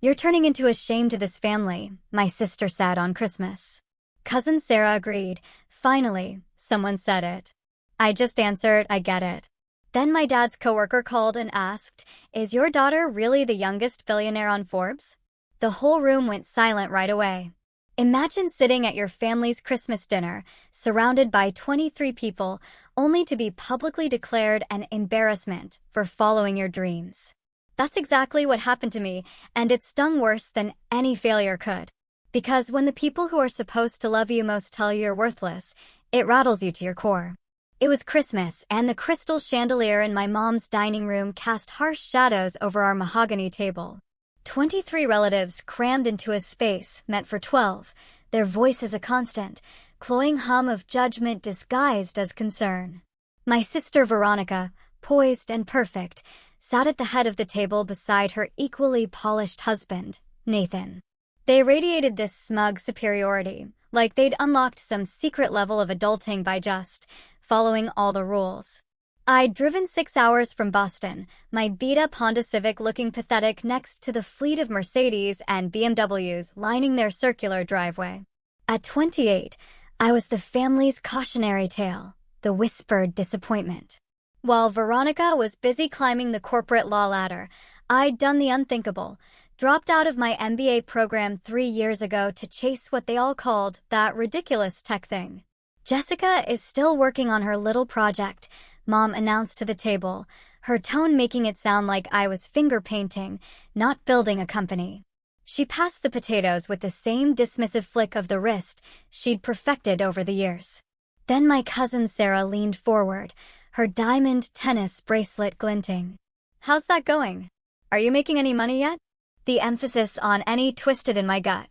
"You're turning into a shame to this family," my sister said on Christmas. Cousin Sarah agreed. "Finally, someone said it." I just answered, "I get it." Then my dad's coworker called and asked, "Is your daughter really the youngest billionaire on Forbes?" The whole room went silent right away. Imagine sitting at your family's Christmas dinner, surrounded by 23 people, only to be publicly declared an embarrassment for following your dreams. That's exactly what happened to me, and it stung worse than any failure could. Because when the people who are supposed to love you most tell you you're worthless, it rattles you to your core. It was Christmas, and the crystal chandelier in my mom's dining room cast harsh shadows over our mahogany table. 23 relatives crammed into a space meant for 12, their voices a constant, cloying hum of judgment disguised as concern. My sister Veronica, poised and perfect, sat at the head of the table beside her equally polished husband, Nathan. They radiated this smug superiority, like they'd unlocked some secret level of adulting by just following all the rules. I'd driven 6 hours from Boston, my beat-up Honda Civic looking pathetic next to the fleet of Mercedes and BMWs lining their circular driveway. At 28, I was the family's cautionary tale, the whispered disappointment. While Veronica was busy climbing the corporate law ladder, I'd done the unthinkable, dropped out of my MBA program 3 years ago to chase what they all called that ridiculous tech thing. "Jessica is still working on her little project," Mom announced to the table, her tone making it sound like I was finger painting, not building a company. She passed the potatoes with the same dismissive flick of the wrist she'd perfected over the years. Then my cousin Sarah leaned forward, her diamond tennis bracelet glinting. "How's that going? Are you making any money yet?" The emphasis on any twisted in my gut.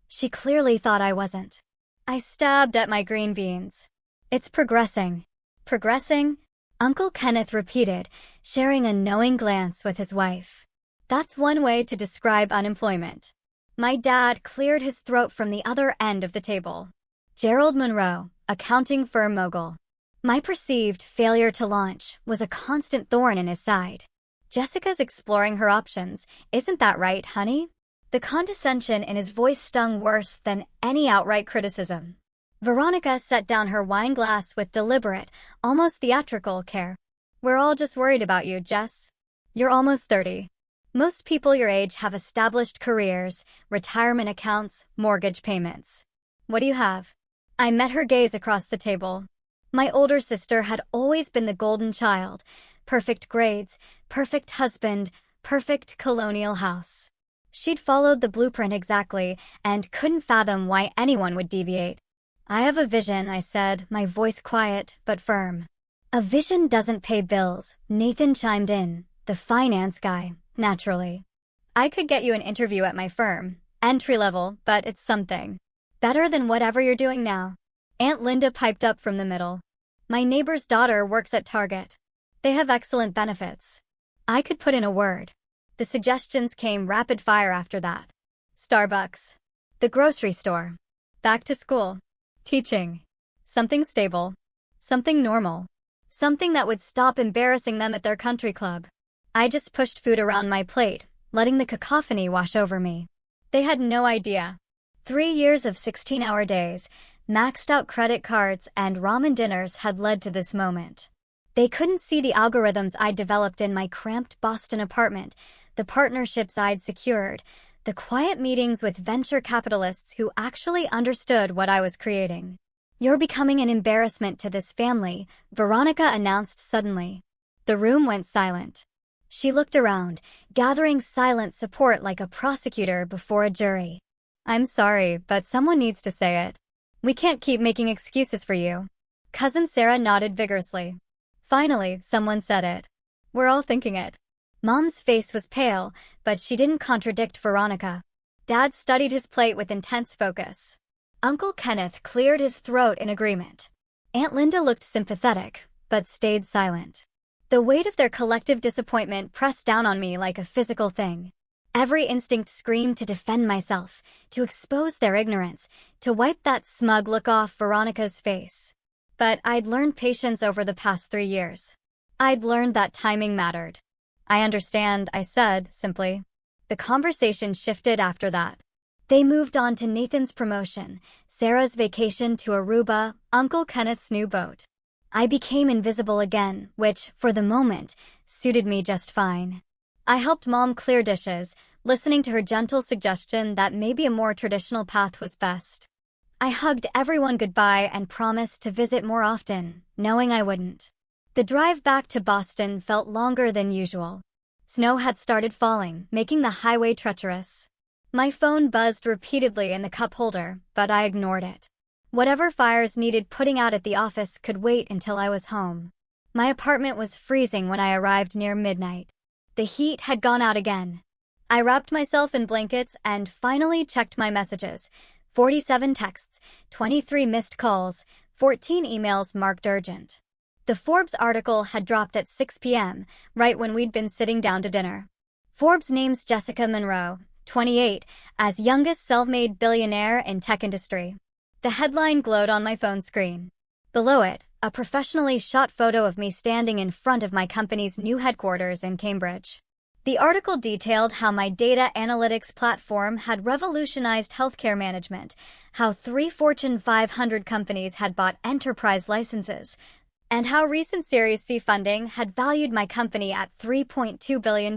She clearly thought I wasn't. I stabbed at my green beans. "It's progressing." "Progressing?" Uncle Kenneth repeated, sharing a knowing glance with his wife. That's one way to describe unemployment. My dad cleared his throat from the other end of the table. "Gerald Monroe, accounting firm mogul." My perceived failure to launch was a constant thorn in his side. "Jessica's exploring her options. Isn't that right, honey?" The condescension in his voice stung worse than any outright criticism. Veronica set down her wine glass with deliberate, almost theatrical care. "We're all just worried about you, Jess. You're almost 30. Most people your age have established careers, retirement accounts, mortgage payments. What do you have?" I met her gaze across the table. My older sister had always been the golden child. Perfect grades, perfect husband, perfect colonial house. She'd followed the blueprint exactly and couldn't fathom why anyone would deviate. "I have a vision," I said, my voice quiet but firm. "A vision doesn't pay bills," Nathan chimed in, the finance guy, naturally. "I could get you an interview at my firm. Entry level, but it's something. Better than whatever you're doing now." Aunt Linda piped up from the middle. "My neighbor's daughter works at Target. They have excellent benefits." I could put in a word. The suggestions came rapid fire after that. Starbucks. The grocery store. Back to school. Teaching. Something stable. Something normal. Something that would stop embarrassing them at their country club. I just pushed food around my plate, letting the cacophony wash over me. They had no idea. 3 years of 16-hour days, maxed out credit cards, and ramen dinners had led to this moment. They couldn't see the algorithms I'd developed in my cramped Boston apartment, the partnerships I'd secured, the quiet meetings with venture capitalists who actually understood what I was creating. "You're becoming an embarrassment to this family," Veronica announced suddenly. The room went silent. She looked around, gathering silent support like a prosecutor before a jury. "I'm sorry, but someone needs to say it. We can't keep making excuses for you." Cousin Sarah nodded vigorously. Finally, someone said it. "We're all thinking it." Mom's face was pale, but she didn't contradict Veronica. Dad studied his plate with intense focus. Uncle Kenneth cleared his throat in agreement. Aunt Linda looked sympathetic, but stayed silent. The weight of their collective disappointment pressed down on me like a physical thing. Every instinct screamed to defend myself, to expose their ignorance, to wipe that smug look off Veronica's face. But I'd learned patience over the past 3 years. I'd learned that timing mattered. "I understand," I said, simply. The conversation shifted after that. They moved on to Nathan's promotion, Sarah's vacation to Aruba, Uncle Kenneth's new boat. I became invisible again, which, for the moment, suited me just fine. I helped Mom clear dishes, listening to her gentle suggestion that maybe a more traditional path was best. I hugged everyone goodbye and promised to visit more often, knowing I wouldn't. The drive back to Boston felt longer than usual. Snow had started falling, making the highway treacherous. My phone buzzed repeatedly in the cup holder, but I ignored it. Whatever fires needed putting out at the office could wait until I was home. My apartment was freezing when I arrived near midnight. The heat had gone out again. I wrapped myself in blankets and finally checked my messages. 47 texts, 23 missed calls, 14 emails marked urgent. The Forbes article had dropped at 6 p.m., right when we'd been sitting down to dinner. Forbes names Jessica Monroe, 28, as youngest self-made billionaire in tech industry. The headline glowed on my phone screen. Below it, a professionally shot photo of me standing in front of my company's new headquarters in Cambridge. The article detailed how my data analytics platform had revolutionized healthcare management, how 3 Fortune 500 companies had bought enterprise licenses, and how recent Series C funding had valued my company at $3.2 billion.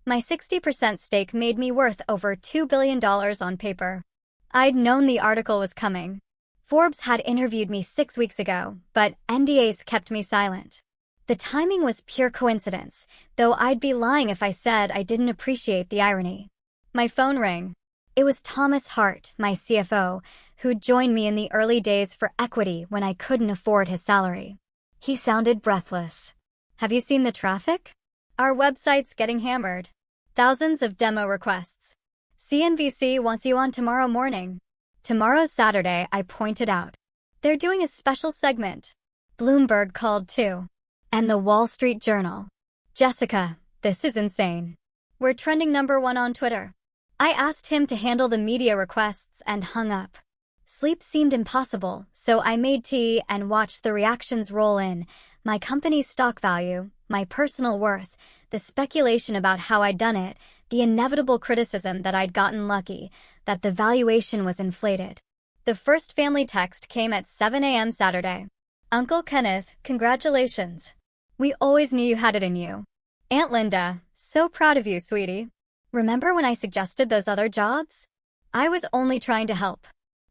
My 60% stake made me worth over $2 billion on paper. I'd known the article was coming. Forbes had interviewed me 6 weeks ago, but NDAs kept me silent. The timing was pure coincidence, though I'd be lying if I said I didn't appreciate the irony. My phone rang. It was Thomas Hart, my CFO, who'd joined me in the early days for equity when I couldn't afford his salary. He sounded breathless. "Have you seen the traffic? Our website's getting hammered. Thousands of demo requests. CNBC wants you on tomorrow morning." "Tomorrow's Saturday," I pointed out. "They're doing a special segment." Bloomberg called too. And the Wall Street Journal. "Jessica, this is insane. We're trending #1 on Twitter." I asked him to handle the media requests and hung up. Sleep seemed impossible, so I made tea and watched the reactions roll in. My company's stock value, my personal worth, the speculation about how I'd done it, the inevitable criticism that I'd gotten lucky, that the valuation was inflated. The first family text came at 7 a.m. Saturday. "Uncle Kenneth, congratulations. We always knew you had it in you. Aunt Linda, so proud of you, sweetie. Remember when I suggested those other jobs? I was only trying to help.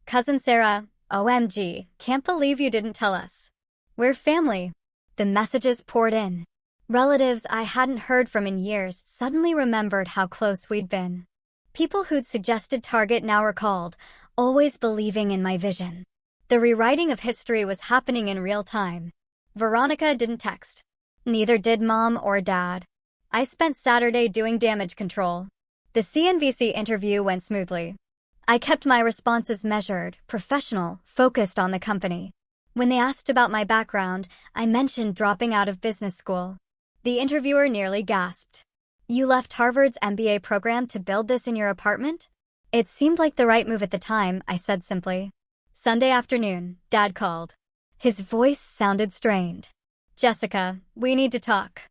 Cousin Sarah, OMG, can't believe you didn't tell us. We're family." The messages poured in. Relatives I hadn't heard from in years suddenly remembered how close we'd been. People who'd suggested Target now recalled, always believing in my vision. The rewriting of history was happening in real time. Veronica didn't text. Neither did Mom or Dad. I spent Saturday doing damage control. The CNBC interview went smoothly. I kept my responses measured, professional, focused on the company. When they asked about my background, I mentioned dropping out of business school. The interviewer nearly gasped. "You left Harvard's MBA program to build this in your apartment?" "It seemed like the right move at the time," I said simply. Sunday afternoon, Dad called. His voice sounded strained. "Jessica, we need to talk."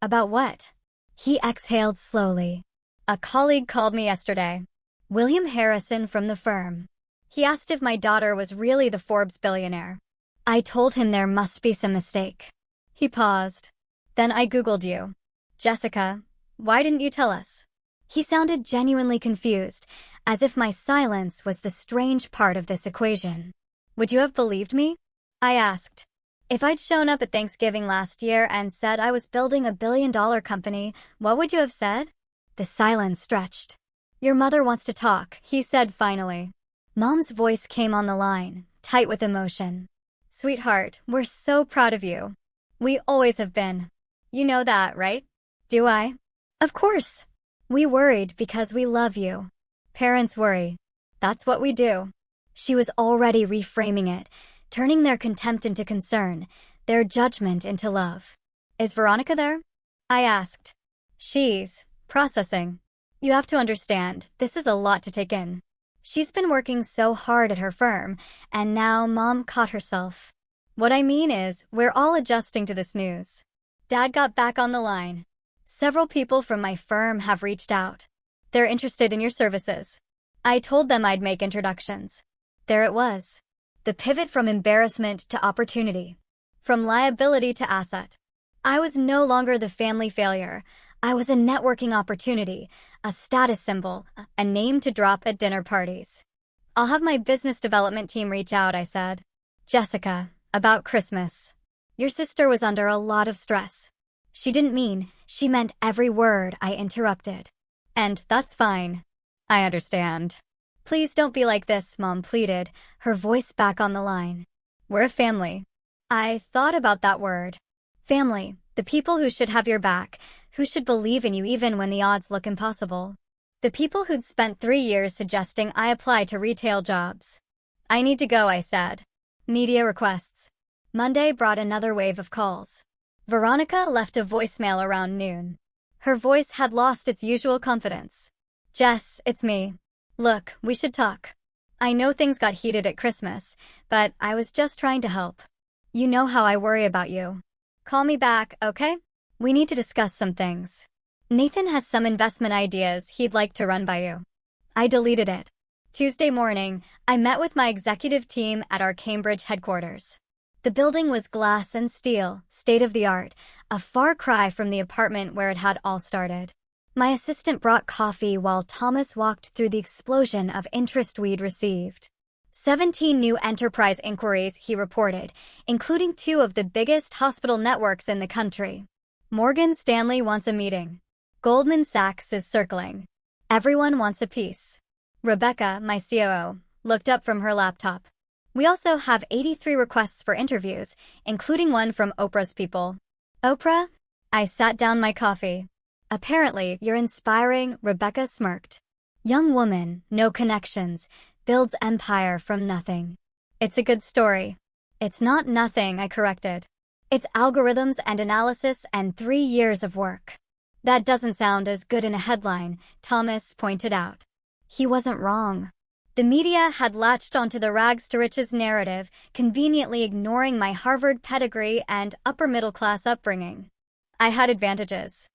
"About what?" He exhaled slowly. "A colleague called me yesterday. William Harrison from the firm. He asked if my daughter was really the Forbes billionaire. I told him there must be some mistake." He paused. "Then I Googled you. Jessica, why didn't you tell us?" He sounded genuinely confused, as if my silence was the strange part of this equation. "Would you have believed me?" I asked. "If I'd shown up at Thanksgiving last year and said I was building a billion-dollar company, what would you have said?" The silence stretched. "Your mother wants to talk," he said finally. Mom's voice came on the line, tight with emotion. "Sweetheart, we're so proud of you. We always have been. You know that, right?" "Do I?" "Of course. We worried because we love you. Parents worry. That's what we do." She was already reframing it, turning their contempt into concern, their judgment into love. "Is Veronica there?" I asked. "She's processing. You have to understand, this is a lot to take in. She's been working so hard at her firm, and now Mom caught herself. What I mean is, we're all adjusting to this news." Dad got back on the line. "Several people from my firm have reached out. They're interested in your services. I told them I'd make introductions. There it was. The pivot from embarrassment to opportunity. From liability to asset. I was no longer the family failure. I was a networking opportunity, a status symbol, a name to drop at dinner parties. I'll have my business development team reach out, I said. Jessica, about Christmas. Your sister was under a lot of stress. She didn't mean, she meant every word, I interrupted. And that's fine. I understand. Please don't be like this, Mom pleaded, her voice back on the line. We're a family. I thought about that word. Family, the people who should have your back, who should believe in you even when the odds look impossible. The people who'd spent 3 years suggesting I apply to retail jobs. I need to go, I said. Media requests. Monday brought another wave of calls. Veronica left a voicemail around noon. Her voice had lost its usual confidence. Jess, it's me. Look, we should talk. I know things got heated at Christmas, but I was just trying to help. You know how I worry about you. Call me back, okay? We need to discuss some things. Nathan has some investment ideas he'd like to run by you. I deleted it. Tuesday morning, I met with my executive team at our Cambridge headquarters. The building was glass and steel, state-of-the-art, a far cry from the apartment where it had all started. My assistant brought coffee while Thomas walked through the explosion of interest we'd received. 17 new enterprise inquiries, he reported, including 2 of the biggest hospital networks in the country. Morgan Stanley wants a meeting. Goldman Sachs is circling. Everyone wants a piece. Rebecca, my COO, looked up from her laptop. We also have 83 requests for interviews, including one from Oprah's people. Oprah? I sat down my coffee. Apparently, you're inspiring, Rebecca smirked. Young woman, no connections, builds empire from nothing. It's a good story. It's not nothing, I corrected. It's algorithms and analysis and 3 years of work. That doesn't sound as good in a headline, Thomas pointed out. He wasn't wrong. The media had latched onto the rags to riches narrative, conveniently ignoring my Harvard pedigree and upper-middle-class upbringing. I had advantages.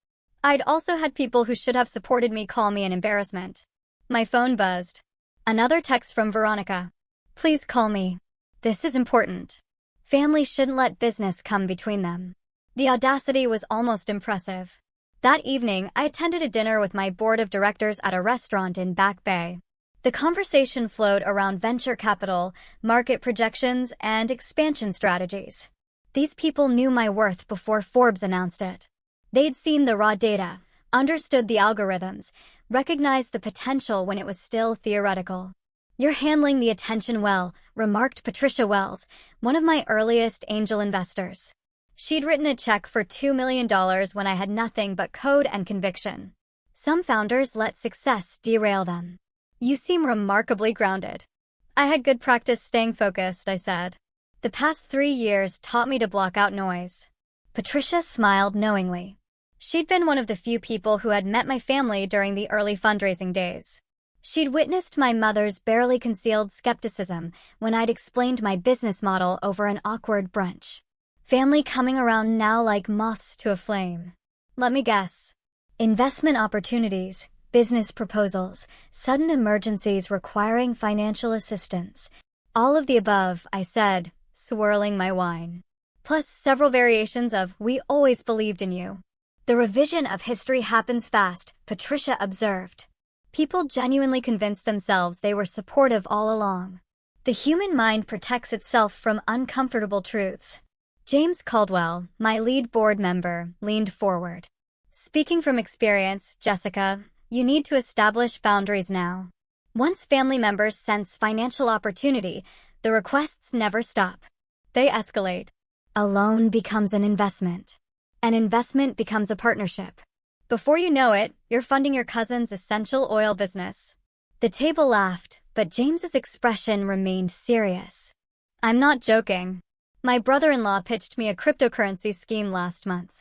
I'd also had people who should have supported me call me an embarrassment. My phone buzzed. Another text from Veronica. Please call me. This is important. Family shouldn't let business come between them. The audacity was almost impressive. That evening, I attended a dinner with my board of directors at a restaurant in Back Bay. The conversation flowed around venture capital, market projections, and expansion strategies. These people knew my worth before Forbes announced it. They'd seen the raw data, understood the algorithms, recognized the potential when it was still theoretical. You're handling the attention well, remarked Patricia Wells, one of my earliest angel investors. She'd written a check for $2 million when I had nothing but code and conviction. Some founders let success derail them. You seem remarkably grounded. I had good practice staying focused, I said. The past 3 years taught me to block out noise. Patricia smiled knowingly. She'd been one of the few people who had met my family during the early fundraising days. She'd witnessed my mother's barely concealed skepticism when I'd explained my business model over an awkward brunch. Family coming around now like moths to a flame. Let me guess. Investment opportunities, business proposals, sudden emergencies requiring financial assistance. All of the above, I said, swirling my wine. Plus several variations of "we always believed in you." The revision of history happens fast, Patricia observed. People genuinely convinced themselves they were supportive all along. The human mind protects itself from uncomfortable truths. James Caldwell, my lead board member, leaned forward. Speaking from experience, Jessica, you need to establish boundaries now. Once family members sense financial opportunity, the requests never stop. They escalate. A loan becomes an investment. An investment becomes a partnership. Before you know it, you're funding your cousin's essential oil business. The table laughed, but James's expression remained serious. I'm not joking. My brother-in-law pitched me a cryptocurrency scheme last month.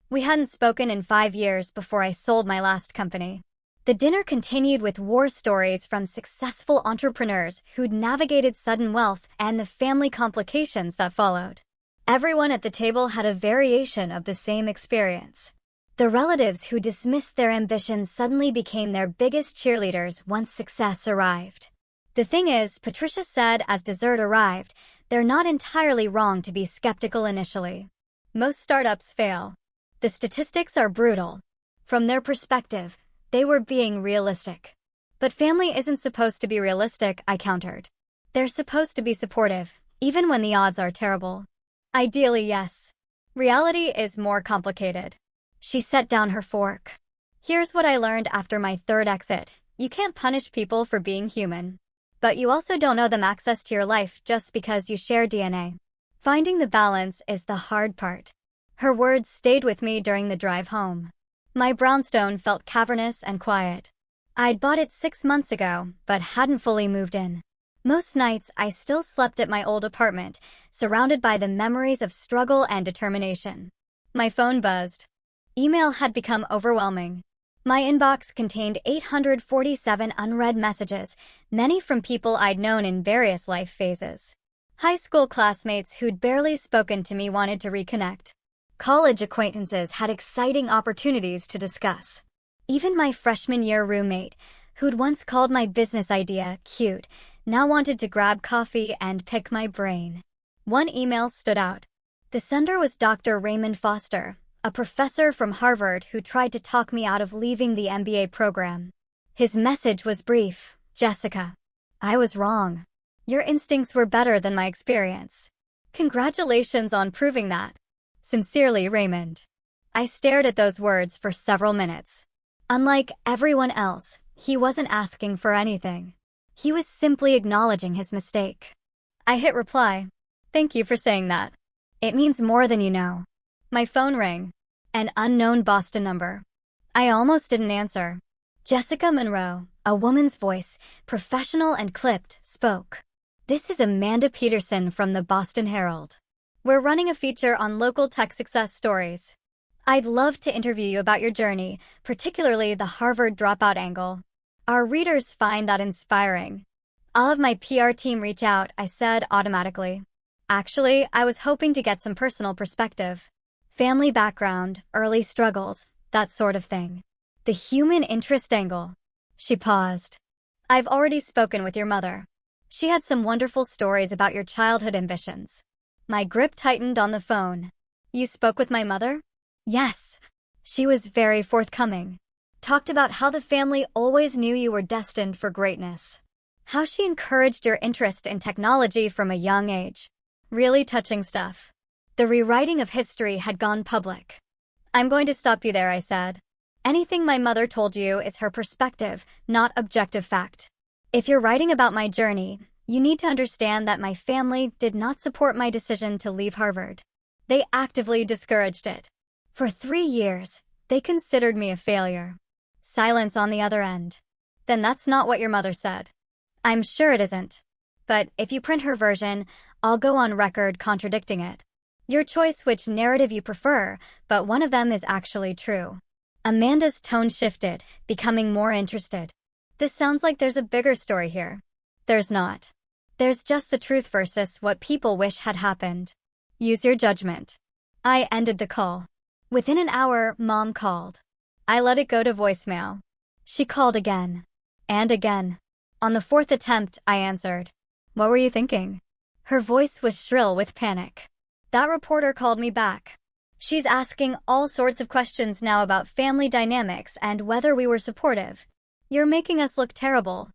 We hadn't spoken in 5 years before I sold my last company. The dinner continued with war stories from successful entrepreneurs who'd navigated sudden wealth and the family complications that followed. Everyone at the table had a variation of the same experience. The relatives who dismissed their ambitions suddenly became their biggest cheerleaders once success arrived. The thing is, Patricia said as dessert arrived, they're not entirely wrong to be skeptical initially. Most startups fail. The statistics are brutal. From their perspective, they were being realistic. But family isn't supposed to be realistic, I countered. They're supposed to be supportive, even when the odds are terrible. Ideally, yes. Reality is more complicated. She set down her fork. Here's what I learned after my third exit. You can't punish people for being human. But you also don't owe them access to your life just because you share DNA. Finding the balance is the hard part. Her words stayed with me during the drive home. My brownstone felt cavernous and quiet. I'd bought it 6 months ago, but hadn't fully moved in. Most nights, I still slept at my old apartment, surrounded by the memories of struggle and determination. My phone buzzed. Email had become overwhelming. My inbox contained 847 unread messages, many from people I'd known in various life phases. High school classmates who'd barely spoken to me wanted to reconnect. College acquaintances had exciting opportunities to discuss. Even my freshman year roommate, who'd once called my business idea cute, now wanted to grab coffee and pick my brain. One email stood out. The sender was Dr. Raymond Foster, a professor from Harvard who tried to talk me out of leaving the MBA program. His message was brief. Jessica, I was wrong. Your instincts were better than my experience. Congratulations on proving that. Sincerely, Raymond. I stared at those words for several minutes. Unlike everyone else, he wasn't asking for anything. He was simply acknowledging his mistake. I hit reply. Thank you for saying that. It means more than you know. My phone rang. An unknown Boston number. I almost didn't answer. Jessica Monroe, a woman's voice, professional and clipped, spoke. This is Amanda Peterson from the Boston Herald. We're running a feature on local tech success stories. I'd love to interview you about your journey, particularly the Harvard dropout angle. Our readers find that inspiring. I'll have my PR team reach out, I said automatically. Actually, I was hoping to get some personal perspective. Family background, early struggles, that sort of thing. The human interest angle. She paused. I've already spoken with your mother. She had some wonderful stories about your childhood ambitions. My grip tightened on the phone. You spoke with my mother? Yes. She was very forthcoming. Talked about how the family always knew you were destined for greatness. How she encouraged your interest in technology from a young age. Really touching stuff. The rewriting of history had gone public. I'm going to stop you there, I said. Anything my mother told you is her perspective, not objective fact. If you're writing about my journey, you need to understand that my family did not support my decision to leave Harvard. They actively discouraged it. For 3 years, they considered me a failure. Silence on the other end. Then that's not what your mother said. I'm sure it isn't. But if you print her version, I'll go on record contradicting it. Your choice which narrative you prefer, but one of them is actually true. Amanda's tone shifted, becoming more interested. This sounds like there's a bigger story here. There's not. There's just the truth versus what people wish had happened. Use your judgment. I ended the call. Within an hour, Mom called. I let it go to voicemail. She called again. And again. On the 4th attempt, I answered. What were you thinking? Her voice was shrill with panic. That reporter called me back. She's asking all sorts of questions now about family dynamics and whether we were supportive. You're making us look terrible.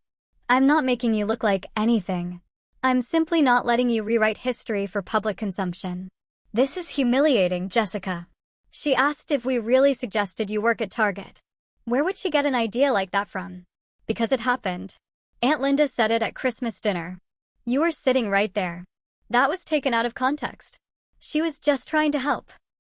I'm not making you look like anything. I'm simply not letting you rewrite history for public consumption. This is humiliating, Jessica. She asked if we really suggested you work at Target. Where would she get an idea like that from? Because it happened. Aunt Linda said it at Christmas dinner. You were sitting right there. That was taken out of context. She was just trying to help.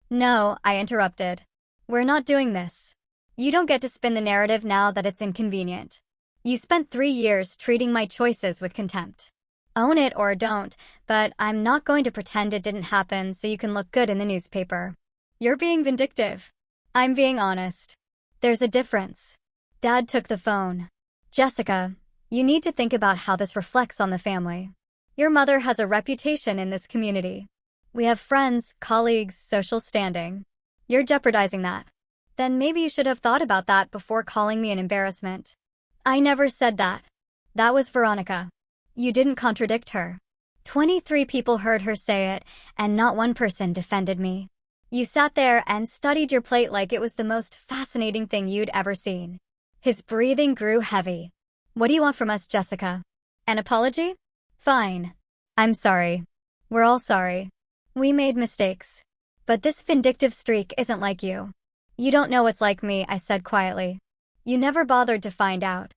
No, I interrupted. We're not doing this. You don't get to spin the narrative now that it's inconvenient. You spent 3 years treating my choices with contempt. Own it or don't, but I'm not going to pretend it didn't happen so you can look good in the newspaper. You're being vindictive. I'm being honest. There's a difference. Dad took the phone. Jessica, you need to think about how this reflects on the family. Your mother has a reputation in this community. We have friends, colleagues, social standing. You're jeopardizing that. Then maybe you should have thought about that before calling me an embarrassment. I never said that. That was Veronica. You didn't contradict her. 23 people heard her say it, and not one person defended me. You sat there and studied your plate like it was the most fascinating thing you'd ever seen. His breathing grew heavy. What do you want from us, Jessica? An apology? Fine. I'm sorry. We're all sorry. We made mistakes. But this vindictive streak isn't like you. You don't know what's like me, I said quietly. You never bothered to find out.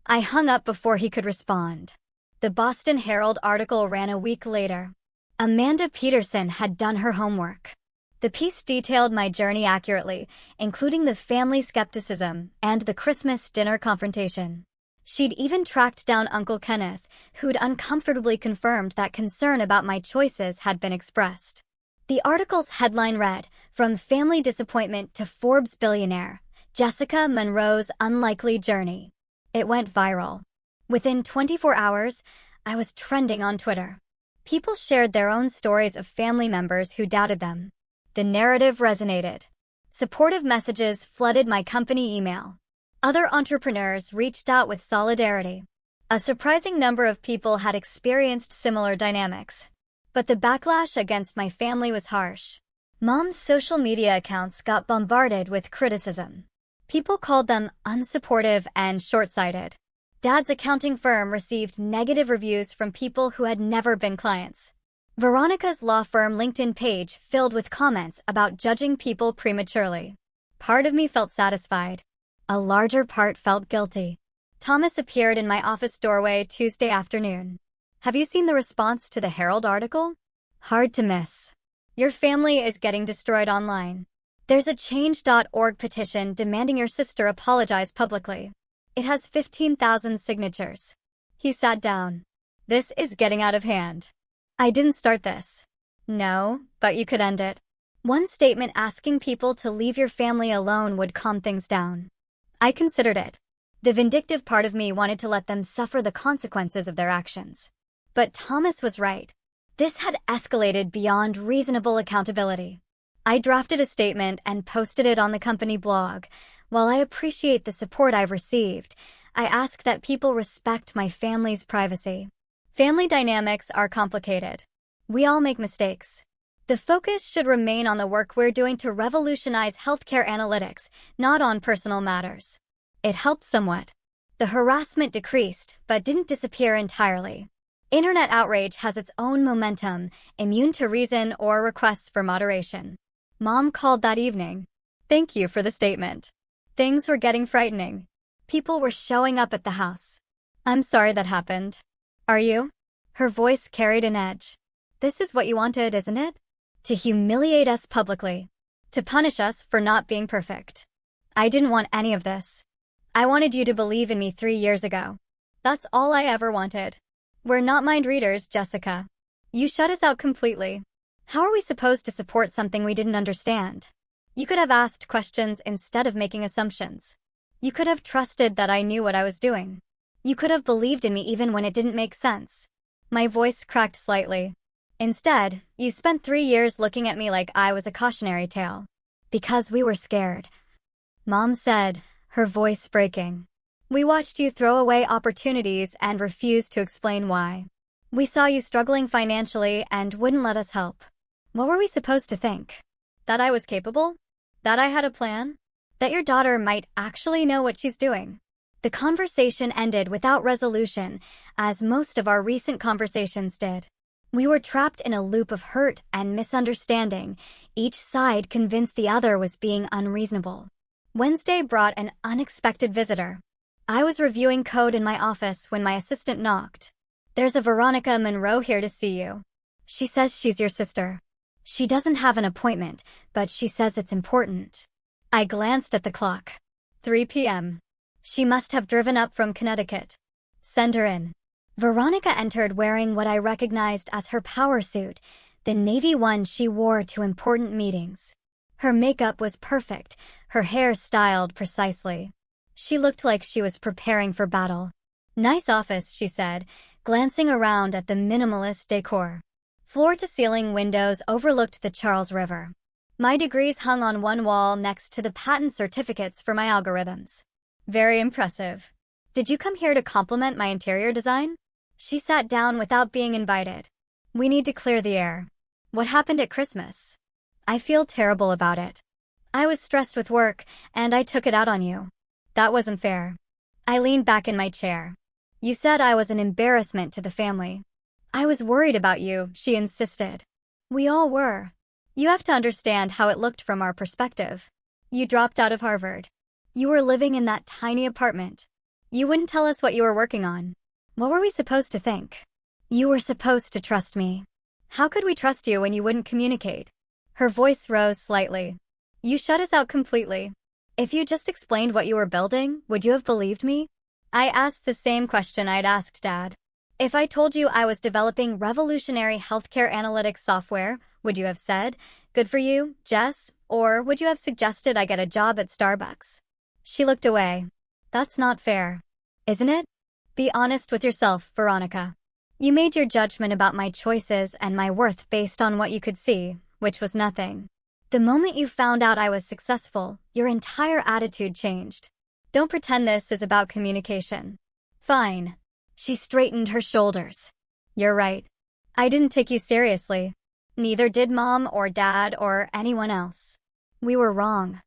I hung up before he could respond. The Boston Herald article ran a week later. Amanda Peterson had done her homework. The piece detailed my journey accurately, including the family skepticism and the Christmas dinner confrontation. She'd even tracked down Uncle Kenneth, who'd uncomfortably confirmed that concern about my choices had been expressed. The article's headline read, "From Family Disappointment to Forbes Billionaire, Jessica Monroe's Unlikely Journey." It went viral. Within 24 hours, I was trending on Twitter. People shared their own stories of family members who doubted them. The narrative resonated. Supportive messages flooded my company email. Other entrepreneurs reached out with solidarity. A surprising number of people had experienced similar dynamics. But the backlash against my family was harsh. Mom's social media accounts got bombarded with criticism. People called them unsupportive and short-sighted. Dad's accounting firm received negative reviews from people who had never been clients. Veronica's law firm LinkedIn page filled with comments about judging people prematurely. Part of me felt satisfied. A larger part felt guilty. Thomas appeared in my office doorway Tuesday afternoon. Have you seen the response to the Herald article? Hard to miss. Your family is getting destroyed online. There's a change.org petition demanding your sister apologize publicly. It has 15,000 signatures. He sat down. This is getting out of hand. I didn't start this. No, but you could end it. One statement asking people to leave your family alone would calm things down. I considered it. The vindictive part of me wanted to let them suffer the consequences of their actions. But Thomas was right. This had escalated beyond reasonable accountability. I drafted a statement and posted it on the company blog. While I appreciate the support I've received, I ask that people respect my family's privacy. Family dynamics are complicated. We all make mistakes. The focus should remain on the work we're doing to revolutionize healthcare analytics, not on personal matters. It helped somewhat. The harassment decreased, but didn't disappear entirely. Internet outrage has its own momentum, immune to reason or requests for moderation. Mom called that evening. Thank you for the statement. Things were getting frightening. People were showing up at the house. I'm sorry that happened. Are you? Her voice carried an edge. This is what you wanted, isn't it? To humiliate us publicly. To punish us for not being perfect. I didn't want any of this. I wanted you to believe in me 3 years ago. That's all I ever wanted. We're not mind readers, Jessica. You shut us out completely. How are we supposed to support something we didn't understand? You could have asked questions instead of making assumptions. You could have trusted that I knew what I was doing. You could have believed in me even when it didn't make sense. My voice cracked slightly. Instead, you spent 3 years looking at me like I was a cautionary tale. Because we were scared. Mom said, her voice breaking. We watched you throw away opportunities and refused to explain why. We saw you struggling financially and wouldn't let us help. What were we supposed to think? That I was capable? That I had a plan? That your daughter might actually know what she's doing? The conversation ended without resolution, as most of our recent conversations did. We were trapped in a loop of hurt and misunderstanding, each side convinced the other was being unreasonable. Wednesday brought an unexpected visitor. I was reviewing code in my office when my assistant knocked. There's a Veronica Monroe here to see you. She says she's your sister. She doesn't have an appointment, but she says it's important. I glanced at the clock. 3 p.m. She must have driven up from Connecticut. Send her in. Veronica entered wearing what I recognized as her power suit, the navy one she wore to important meetings. Her makeup was perfect, her hair styled precisely. She looked like she was preparing for battle. Nice office, she said, glancing around at the minimalist decor. Floor-to-ceiling windows overlooked the Charles River. My degrees hung on one wall next to the patent certificates for my algorithms. Very impressive. Did you come here to compliment my interior design? She sat down without being invited. We need to clear the air. What happened at Christmas? I feel terrible about it. I was stressed with work, and I took it out on you. That wasn't fair. I leaned back in my chair. You said I was an embarrassment to the family. I was worried about you, she insisted. We all were. You have to understand how it looked from our perspective. You dropped out of Harvard. You were living in that tiny apartment. You wouldn't tell us what you were working on. What were we supposed to think? You were supposed to trust me. How could we trust you when you wouldn't communicate? Her voice rose slightly. You shut us out completely. If you just explained what you were building, would you have believed me? I asked the same question I'd asked Dad. If I told you I was developing revolutionary healthcare analytics software, would you have said, "Good for you, Jess," or would you have suggested I get a job at Starbucks? She looked away. That's not fair. Isn't it? Be honest with yourself, Veronica. You made your judgment about my choices and my worth based on what you could see, which was nothing. The moment you found out I was successful, your entire attitude changed. Don't pretend this is about communication. Fine. She straightened her shoulders. You're right. I didn't take you seriously. Neither did Mom or Dad or anyone else. We were wrong.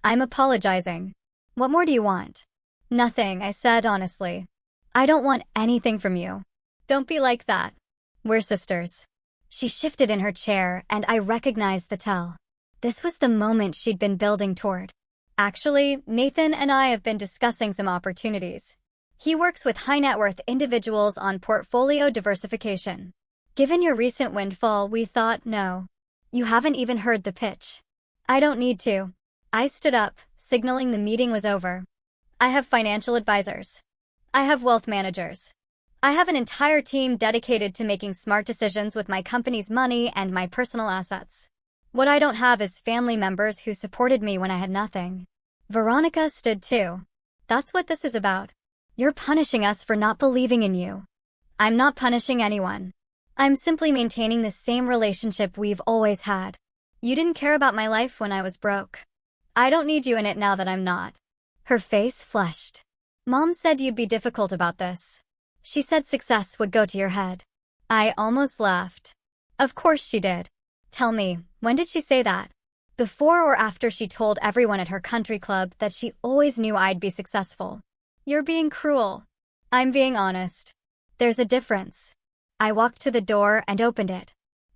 I'm apologizing. What more do you want? Nothing, I said honestly. I don't want anything from you. Don't be like that. We're sisters. She shifted in her chair, and I recognized the tell. This was the moment she'd been building toward. Actually, Nathan and I have been discussing some opportunities. He works with high-net-worth individuals on portfolio diversification. Given your recent windfall, we thought no. You haven't even heard the pitch. I don't need to. I stood up, signaling the meeting was over. I have financial advisors. I have wealth managers. I have an entire team dedicated to making smart decisions with my company's money and my personal assets. What I don't have is family members who supported me when I had nothing. Veronica stood too. That's what this is about. You're punishing us for not believing in you. I'm not punishing anyone. I'm simply maintaining the same relationship we've always had. You didn't care about my life when I was broke. I don't need you in it now that I'm not. Her face flushed. Mom said you'd be difficult about this. She said success would go to your head. I almost laughed. Of course she did. Tell me, when did she say that? Before or after she told everyone at her country club that she always knew I'd be successful? You're being cruel. I'm being honest. There's a difference. I walked to the door and opened it.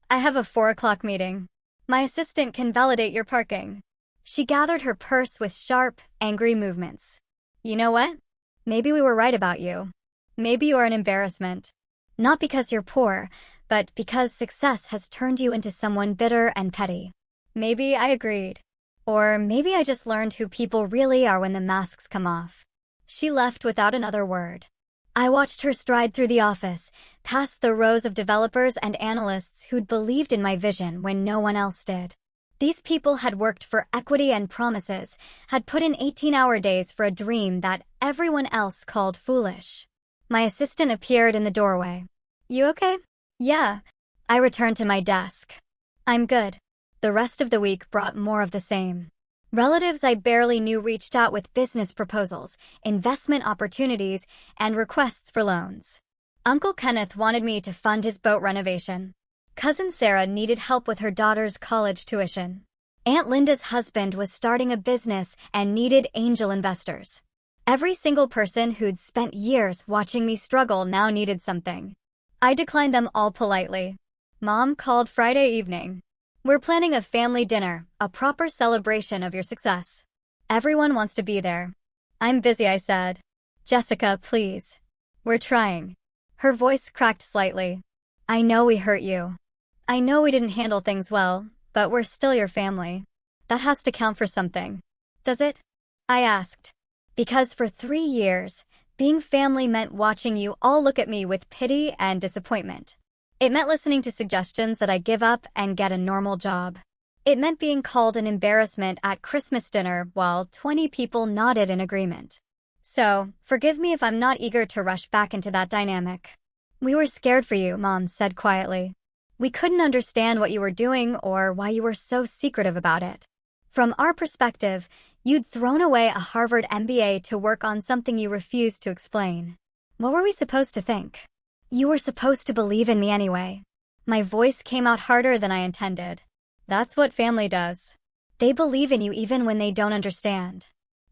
I have a 4 o'clock meeting. My assistant can validate your parking. She gathered her purse with sharp, angry movements. You know what? Maybe we were right about you. Maybe you are an embarrassment. Not because you're poor, but because success has turned you into someone bitter and petty. Maybe I agreed. Or maybe I just learned who people really are when the masks come off. She left without another word. I watched her stride through the office, past the rows of developers and analysts who'd believed in my vision when no one else did. These people had worked for equity and promises, had put in 18-hour days for a dream that everyone else called foolish. My assistant appeared in the doorway. You okay? Yeah. I returned to my desk. I'm good. The rest of the week brought more of the same. Relatives I barely knew reached out with business proposals, investment opportunities, and requests for loans. Uncle Kenneth wanted me to fund his boat renovation. Cousin Sarah needed help with her daughter's college tuition. Aunt Linda's husband was starting a business and needed angel investors. Every single person who'd spent years watching me struggle now needed something. I declined them all politely. Mom called Friday evening. We're planning a family dinner, a proper celebration of your success. Everyone wants to be there. I'm busy, I said. Jessica, please. We're trying. Her voice cracked slightly. I know we hurt you. I know we didn't handle things well, but we're still your family. That has to count for something. Does it? I asked. Because for 3 years, being family meant watching you all look at me with pity and disappointment. It meant listening to suggestions that I give up and get a normal job. It meant being called an embarrassment at Christmas dinner while 20 people nodded in agreement. So, forgive me if I'm not eager to rush back into that dynamic. We were scared for you, Mom said quietly. We couldn't understand what you were doing or why you were so secretive about it. From our perspective, you'd thrown away a Harvard MBA to work on something you refused to explain. What were we supposed to think? You were supposed to believe in me anyway. My voice came out harder than I intended. That's what family does. They believe in you even when they don't understand.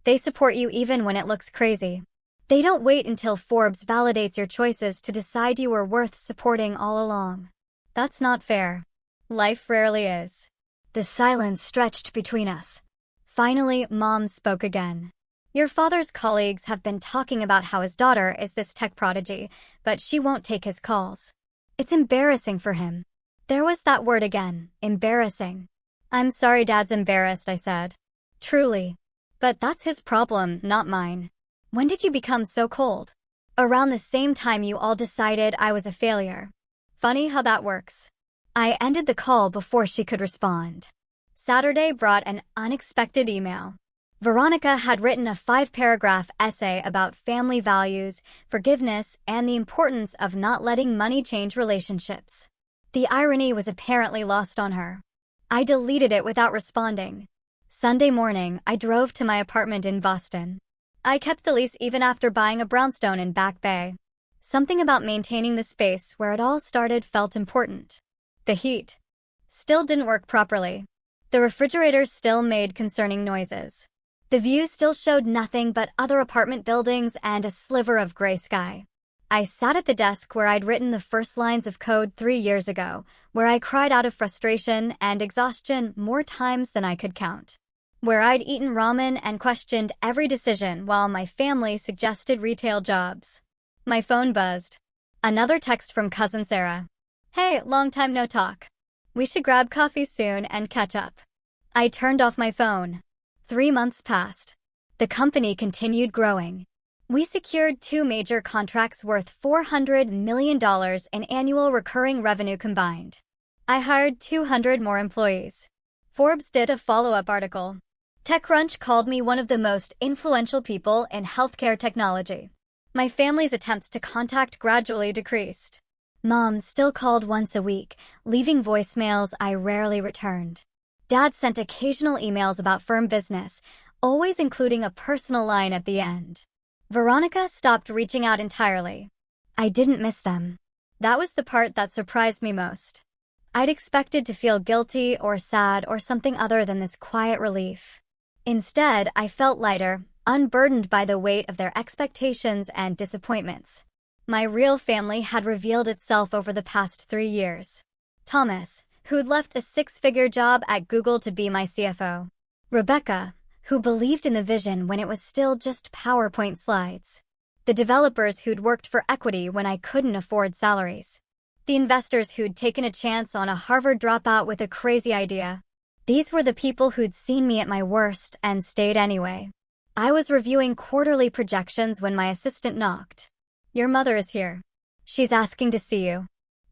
They support you even when it looks crazy. They don't wait until Forbes validates your choices to decide you were worth supporting all along. That's not fair. Life rarely is. The silence stretched between us. Finally, Mom spoke again. Your father's colleagues have been talking about how his daughter is this tech prodigy, but she won't take his calls. It's embarrassing for him. There was that word again, embarrassing. I'm sorry Dad's embarrassed, I said. Truly. But that's his problem, not mine. When did you become so cold? Around the same time you all decided I was a failure. Funny how that works. I ended the call before she could respond. Saturday brought an unexpected email. Veronica had written a 5-paragraph essay about family values, forgiveness, and the importance of not letting money change relationships. The irony was apparently lost on her. I deleted it without responding. Sunday morning, I drove to my apartment in Boston. I kept the lease even after buying a brownstone in Back Bay. Something about maintaining the space where it all started felt important. The heat still didn't work properly. The refrigerator still made concerning noises. The view still showed nothing but other apartment buildings and a sliver of gray sky. I sat at the desk where I'd written the first lines of code 3 years ago, where I cried out of frustration and exhaustion more times than I could count. Where I'd eaten ramen and questioned every decision while my family suggested retail jobs. My phone buzzed. Another text from Cousin Sarah. Hey, long time no talk. We should grab coffee soon and catch up. I turned off my phone. 3 months passed. The company continued growing. We secured 2 major contracts worth $400 million in annual recurring revenue combined. I hired 200 more employees. Forbes did a follow-up article. TechCrunch called me one of the most influential people in healthcare technology. My family's attempts to contact gradually decreased. Mom still called once a week, leaving voicemails I rarely returned. Dad sent occasional emails about firm business, always including a personal line at the end. Veronica stopped reaching out entirely. I didn't miss them. That was the part that surprised me most. I'd expected to feel guilty or sad or something other than this quiet relief. Instead, I felt lighter, unburdened by the weight of their expectations and disappointments. My real family had revealed itself over the past 3 years. Thomas, who'd left a 6-figure job at Google to be my CFO. Rebecca, who believed in the vision when it was still just PowerPoint slides. The developers who'd worked for equity when I couldn't afford salaries. The investors who'd taken a chance on a Harvard dropout with a crazy idea. These were the people who'd seen me at my worst and stayed anyway. I was reviewing quarterly projections when my assistant knocked. Your mother is here. She's asking to see you.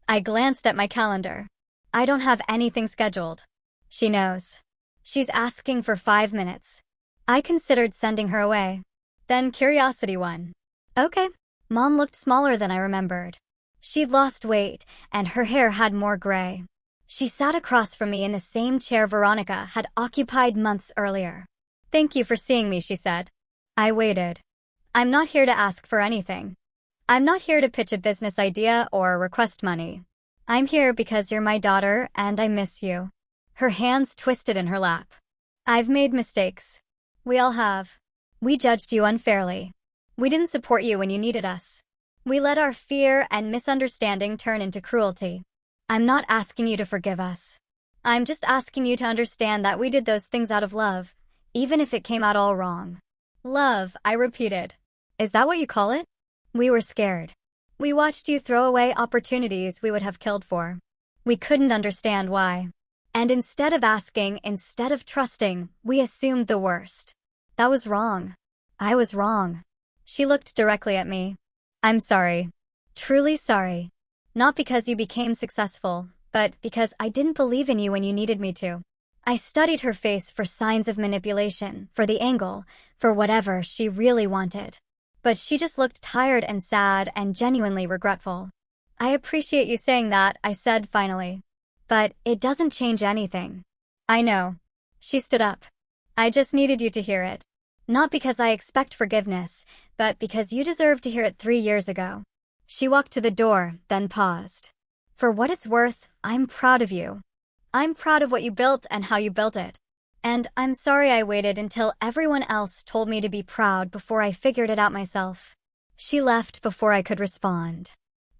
I glanced at my calendar. I don't have anything scheduled. She knows. She's asking for 5 minutes. I considered sending her away. Then curiosity won. Okay. Mom looked smaller than I remembered. She'd lost weight, and her hair had more gray. She sat across from me in the same chair Veronica had occupied months earlier. Thank you for seeing me, she said. I waited. I'm not here to ask for anything. I'm not here to pitch a business idea or request money. I'm here because you're my daughter and I miss you. Her hands twisted in her lap. I've made mistakes. We all have. We judged you unfairly. We didn't support you when you needed us. We let our fear and misunderstanding turn into cruelty. I'm not asking you to forgive us. I'm just asking you to understand that we did those things out of love, even if it came out all wrong. Love, I repeated. Is that what you call it? We were scared. We watched you throw away opportunities we would have killed for. We couldn't understand why. And instead of asking, instead of trusting, we assumed the worst. That was wrong. I was wrong. She looked directly at me. I'm sorry. Truly sorry. Not because you became successful, but because I didn't believe in you when you needed me to. I studied her face for signs of manipulation, for the angle, for whatever she really wanted. But she just looked tired and sad and genuinely regretful. I appreciate you saying that, I said finally. But it doesn't change anything. I know. She stood up. I just needed you to hear it. Not because I expect forgiveness, but because you deserved to hear it 3 years ago. She walked to the door, then paused. For what it's worth, I'm proud of you. I'm proud of what you built and how you built it. And I'm sorry I waited until everyone else told me to be proud before I figured it out myself. She left before I could respond.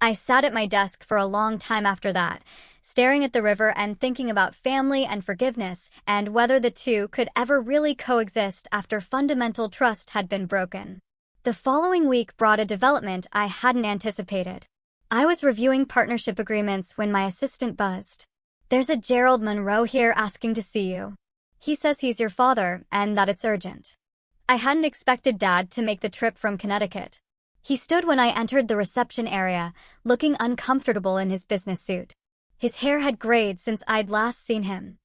I sat at my desk for a long time after that, staring at the river and thinking about family and forgiveness and whether the two could ever really coexist after fundamental trust had been broken. The following week brought a development I hadn't anticipated. I was reviewing partnership agreements when my assistant buzzed. There's a Gerald Monroe here asking to see you. He says he's your father and that it's urgent. I hadn't expected Dad to make the trip from Connecticut. He stood when I entered the reception area, looking uncomfortable in his business suit. His hair had grayed since I'd last seen him.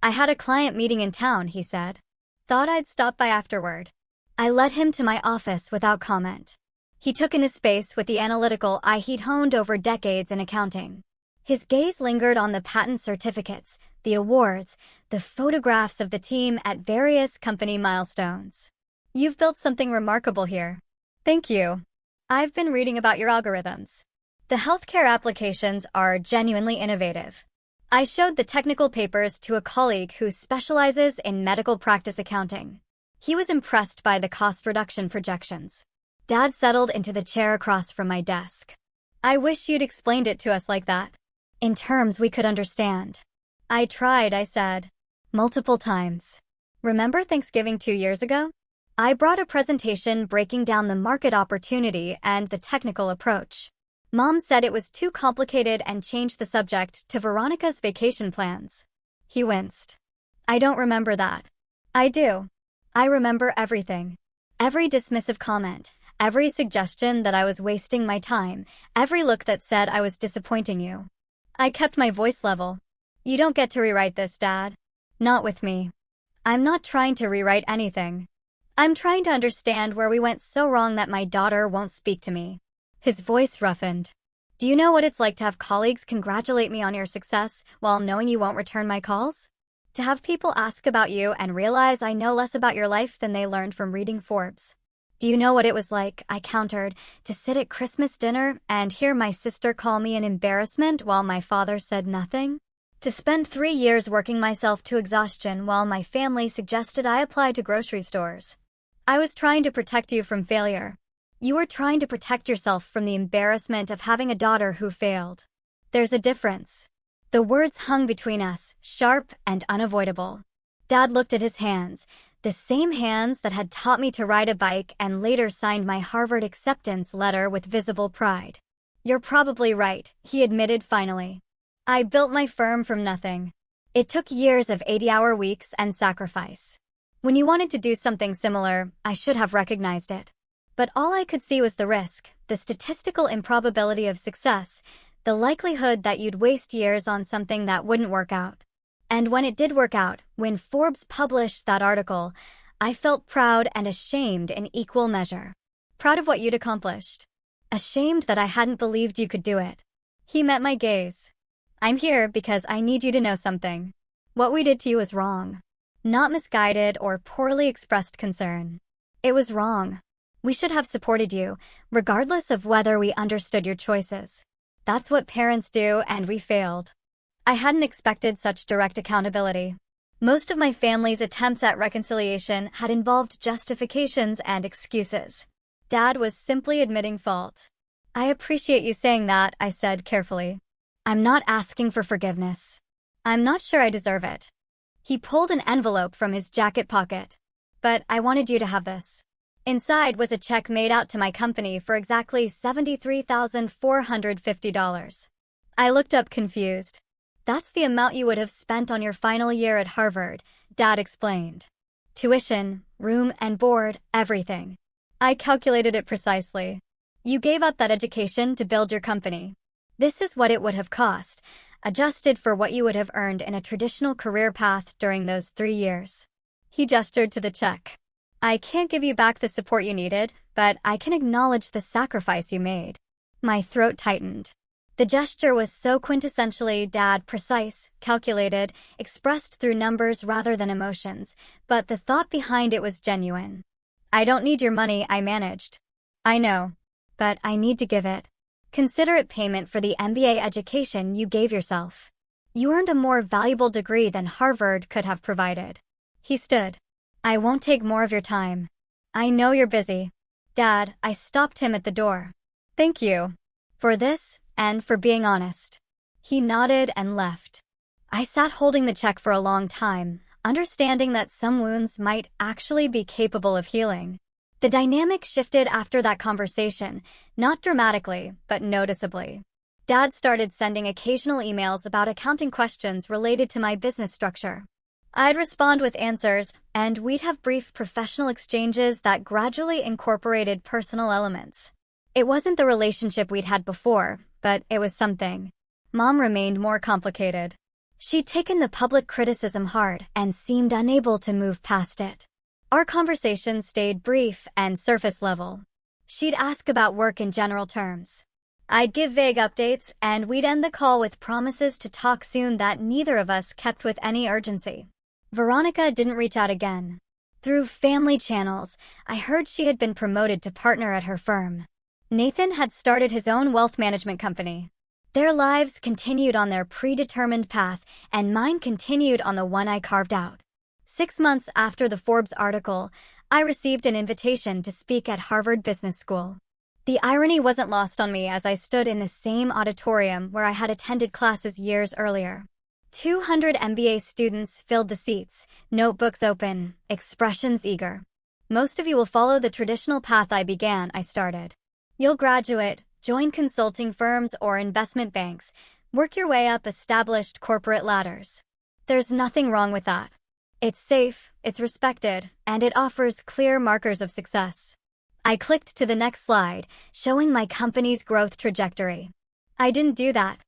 I had a client meeting in town, he said. Thought I'd stop by afterward. I led him to my office without comment. He took in his face with the analytical eye he'd honed over decades in accounting. His gaze lingered on the patent certificates, the awards, the photographs of the team at various company milestones. You've built something remarkable here. Thank you. I've been reading about your algorithms. The healthcare applications are genuinely innovative. I showed the technical papers to a colleague who specializes in medical practice accounting. He was impressed by the cost reduction projections. Dad settled into the chair across from my desk. I wish you'd explained it to us like that. In terms we could understand. I tried, I said. Multiple times. Remember Thanksgiving 2 years ago? I brought a presentation breaking down the market opportunity and the technical approach. Mom said it was too complicated and changed the subject to Veronica's vacation plans. He winced. I don't remember that. I do. I remember everything. Every dismissive comment, every suggestion that I was wasting my time, every look that said I was disappointing you. I kept my voice level. You don't get to rewrite this, Dad. Not with me. I'm not trying to rewrite anything. I'm trying to understand where we went so wrong that my daughter won't speak to me. His voice roughened. Do you know what it's like to have colleagues congratulate me on your success while knowing you won't return my calls? To have people ask about you and realize I know less about your life than they learned from reading Forbes? Do you know what it was like, I countered, to sit at Christmas dinner and hear my sister call me an embarrassment while my father said nothing? To spend 3 years working myself to exhaustion while my family suggested I apply to grocery stores? I was trying to protect you from failure. You were trying to protect yourself from the embarrassment of having a daughter who failed. There's a difference. The words hung between us, sharp and unavoidable. Dad looked at his hands, the same hands that had taught me to ride a bike and later signed my Harvard acceptance letter with visible pride. You're probably right, he admitted finally. I built my firm from nothing. It took years of 80-hour weeks and sacrifice. When you wanted to do something similar, I should have recognized it. But all I could see was the risk, the statistical improbability of success, the likelihood that you'd waste years on something that wouldn't work out. And when it did work out, when Forbes published that article, I felt proud and ashamed in equal measure. Proud of what you'd accomplished. Ashamed that I hadn't believed you could do it. He met my gaze. I'm here because I need you to know something. What we did to you was wrong. Not misguided or poorly expressed concern. It was wrong. We should have supported you, regardless of whether we understood your choices. That's what parents do, and we failed. I hadn't expected such direct accountability. Most of my family's attempts at reconciliation had involved justifications and excuses. Dad was simply admitting fault. I appreciate you saying that, I said carefully. I'm not asking for forgiveness. I'm not sure I deserve it. He pulled an envelope from his jacket pocket. But I wanted you to have this. Inside was a check made out to my company for exactly $73,450. I looked up confused. That's the amount you would have spent on your final year at Harvard, Dad explained. Tuition, room and board, everything. I calculated it precisely. You gave up that education to build your company. This is what it would have cost, adjusted for what you would have earned in a traditional career path during those 3 years. He gestured to the check. I can't give you back the support you needed, but I can acknowledge the sacrifice you made. My throat tightened. The gesture was so quintessentially dad, precise, calculated, expressed through numbers rather than emotions, but the thought behind it was genuine. I don't need your money, I managed. I know, but I need to give it. Consider it payment for the MBA education you gave yourself. You earned a more valuable degree than Harvard could have provided. He stood. I won't take more of your time. I know you're busy. Dad, I stopped him at the door. Thank you. For this, and for being honest. He nodded and left. I sat holding the check for a long time, understanding that some wounds might actually be capable of healing. The dynamic shifted after that conversation, not dramatically, but noticeably. Dad started sending occasional emails about accounting questions related to my business structure. I'd respond with answers, and we'd have brief professional exchanges that gradually incorporated personal elements. It wasn't the relationship we'd had before, but it was something. Mom remained more complicated. She'd taken the public criticism hard and seemed unable to move past it. Our conversations stayed brief and surface level. She'd ask about work in general terms. I'd give vague updates, and we'd end the call with promises to talk soon that neither of us kept with any urgency. Veronica didn't reach out again. Through family channels, I heard she had been promoted to partner at her firm. Nathan had started his own wealth management company. Their lives continued on their predetermined path, and mine continued on the one I carved out. 6 months after the Forbes article, I received an invitation to speak at Harvard Business School. The irony wasn't lost on me as I stood in the same auditorium where I had attended classes years earlier. 200 MBA students filled the seats, notebooks open, expressions eager. Most of you will follow the traditional path I began, I started. You'll graduate, join consulting firms or investment banks, work your way up established corporate ladders. There's nothing wrong with that. It's safe, it's respected, and it offers clear markers of success. I clicked to the next slide, showing my company's growth trajectory. I didn't do that.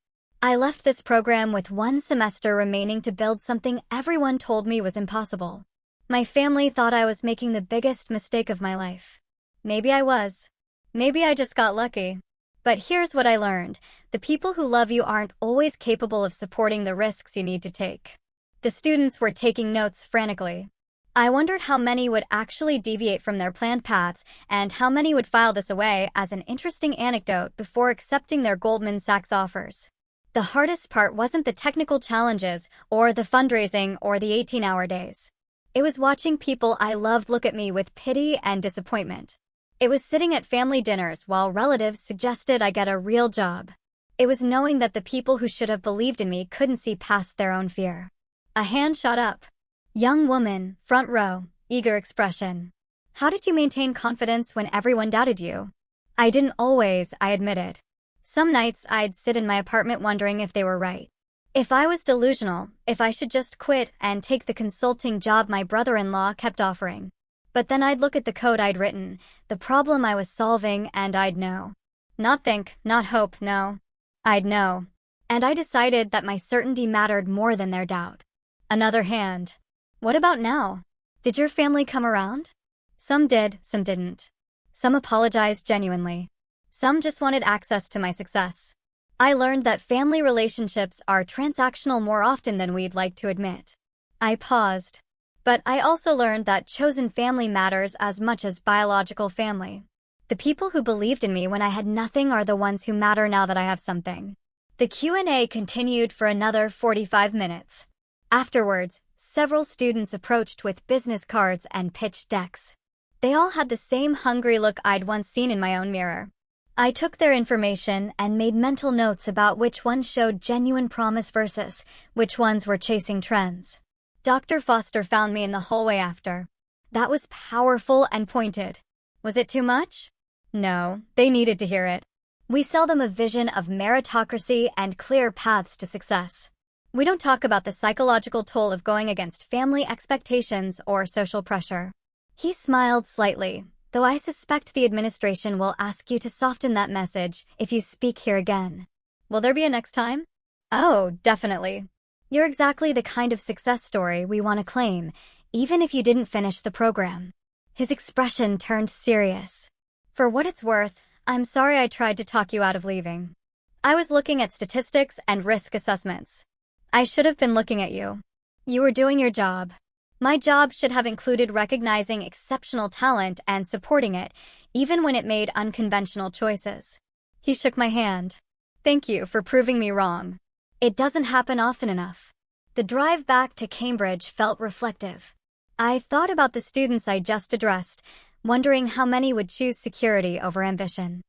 I left this program with 1 semester remaining to build something everyone told me was impossible. My family thought I was making the biggest mistake of my life. Maybe I was. Maybe I just got lucky. But here's what I learned. The people who love you aren't always capable of supporting the risks you need to take. The students were taking notes frantically. I wondered how many would actually deviate from their planned paths and how many would file this away as an interesting anecdote before accepting their Goldman Sachs offers. The hardest part wasn't the technical challenges or the fundraising or the 18-hour days. It was watching people I loved look at me with pity and disappointment. It was sitting at family dinners while relatives suggested I get a real job. It was knowing that the people who should have believed in me couldn't see past their own fear. A hand shot up. Young woman, front row, eager expression. How did you maintain confidence when everyone doubted you? I didn't always, I admitted. Some nights I'd sit in my apartment wondering if they were right. If I was delusional, if I should just quit and take the consulting job my brother-in-law kept offering. But then I'd look at the code I'd written, the problem I was solving, and I'd know. Not think, not hope, no. I'd know. And I decided that my certainty mattered more than their doubt. Another hand. What about now? Did your family come around? Some did, some didn't. Some apologized genuinely. Some just wanted access to my success. I learned that family relationships are transactional more often than we'd like to admit. I paused. But I also learned that chosen family matters as much as biological family. The people who believed in me when I had nothing are the ones who matter now that I have something. The Q&A continued for another 45 minutes. Afterwards, several students approached with business cards and pitch decks. They all had the same hungry look I'd once seen in my own mirror. I took their information and made mental notes about which ones showed genuine promise versus which ones were chasing trends. Dr. Foster found me in the hallway after. That was powerful and pointed. Was it too much? No, they needed to hear it. We sell them a vision of meritocracy and clear paths to success. We don't talk about the psychological toll of going against family expectations or social pressure. He smiled slightly, though I suspect the administration will ask you to soften that message if you speak here again. Will there be a next time? Oh, definitely. You're exactly the kind of success story we want to claim, even if you didn't finish the program. His expression turned serious. For what it's worth, I'm sorry I tried to talk you out of leaving. I was looking at statistics and risk assessments. I should have been looking at you. You were doing your job. My job should have included recognizing exceptional talent and supporting it, even when it made unconventional choices. He shook my hand. Thank you for proving me wrong. It doesn't happen often enough. The drive back to Cambridge felt reflective. I thought about the students I just addressed, wondering how many would choose security over ambition.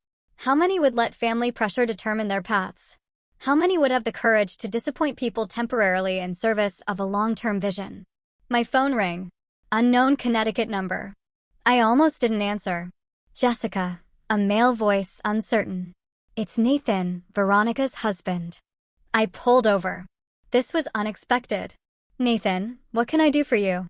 How many would let family pressure determine their paths? How many would have the courage to disappoint people temporarily in service of a long-term vision? My phone rang. Unknown Connecticut number. I almost didn't answer. Jessica, a male voice, uncertain. It's Nathan, Veronica's husband. I pulled over. This was unexpected. Nathan, what can I do for you?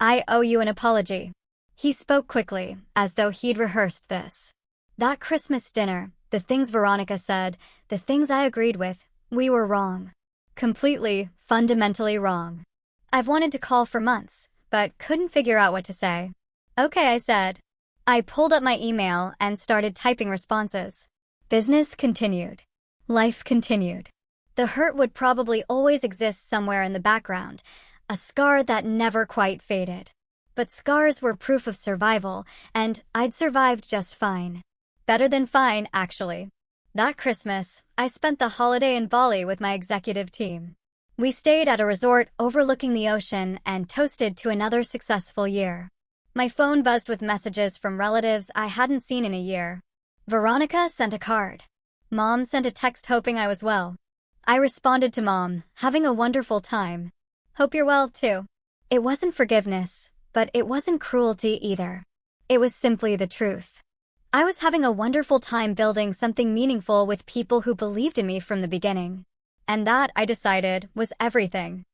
I owe you an apology. He spoke quickly, as though he'd rehearsed this. That Christmas dinner, the things Veronica said, the things I agreed with, we were wrong. Completely, fundamentally wrong. I've wanted to call for months, but couldn't figure out what to say. Okay, I said. I pulled up my email and started typing responses. Business continued. Life continued. The hurt would probably always exist somewhere in the background, a scar that never quite faded. But scars were proof of survival, and I'd survived just fine. Better than fine, actually. That Christmas, I spent the holiday in Bali with my executive team. We stayed at a resort overlooking the ocean and toasted to another successful year. My phone buzzed with messages from relatives I hadn't seen in a year. Veronica sent a card. Mom sent a text hoping I was well. I responded to Mom, having a wonderful time. Hope you're well, too. It wasn't forgiveness, but it wasn't cruelty either. It was simply the truth. I was having a wonderful time building something meaningful with people who believed in me from the beginning. And that, I decided, was everything.